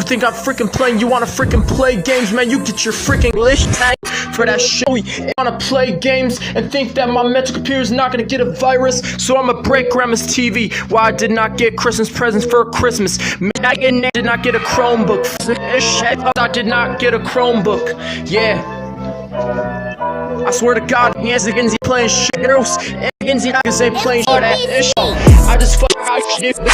You think I'm freaking playing? You wanna freaking play games, man? You get your freaking list tag for that shit. You wanna play games and think that my mental computer's not gonna get a virus? So I'ma break grandma's TV. Why I did not get Christmas presents for Christmas. I did not get a Chromebook. I did not get a Chromebook. Yeah. I swear to God, yes, against playing shit. Against they playing shit. I just fuck out shit. The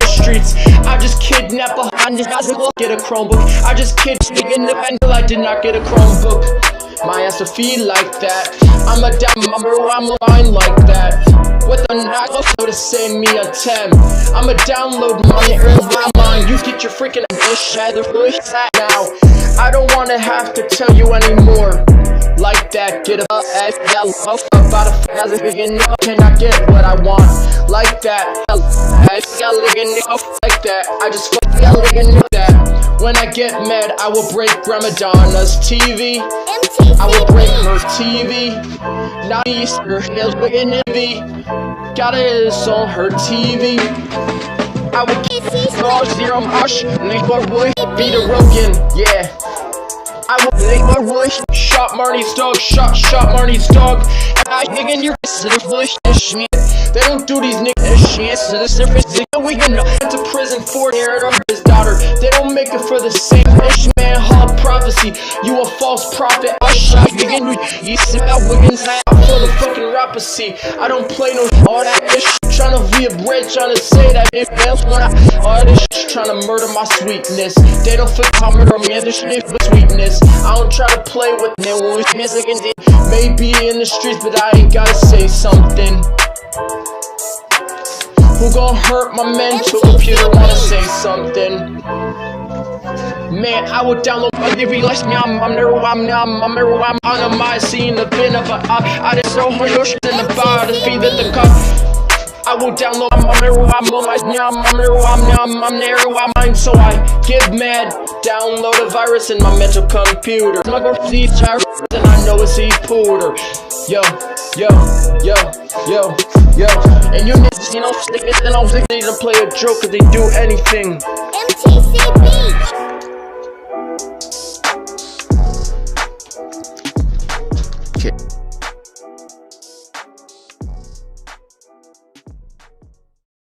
streets. I just kidnap behind this house. Get a Chromebook. I just kidnap until I did not get a Chromebook. My ass to feel like that. I'm a damn mummer, I'm lying like that. What the knock to send me a 10. I'ma download money, earn my mind. You get your freaking shit now. I don't wanna have to tell you anymore. Like that, get about a as a begin, cannot get what I want. Like that, like that. I just that. When I get mad, I will break Grandma Donna's TV. I will break her TV. Now Easter Hills in TV. Got it on her TV. I will keep zero hush. Neighbor boy, beat a Rogan, yeah. I will neighbor boy, shot Marnie's dog, shot Marnie's dog. I dig in your bush shit. They don't do these niggas shit, so this difference we went to prison for his daughter. They don't make it for the same ish, man. Hard prophecy, you a false prophet. I shot you smell Wiggins for the fucking rappacy. I don't play no all that ish. Tryna be a bridge, tryna say that if else when all this shit tryna murder my sweetness. They don't fit how murder me and this shit with sweetness. I don't try to play with them when it's music and maybe in the streets, but I ain't gotta say something. Who gon' hurt my mental computer? Wanna say something? Man, I will download my TV like I'm on my scene the bin of I just so much shit in the bar to feed the cup. I will download I'm mind, so I get mad. Download a virus in my mental computer. Smuggle these tires and I know it's e-pooter. Yo. And you niggas, you know, stick it and I'll play a joke cause they do anything. MTCB.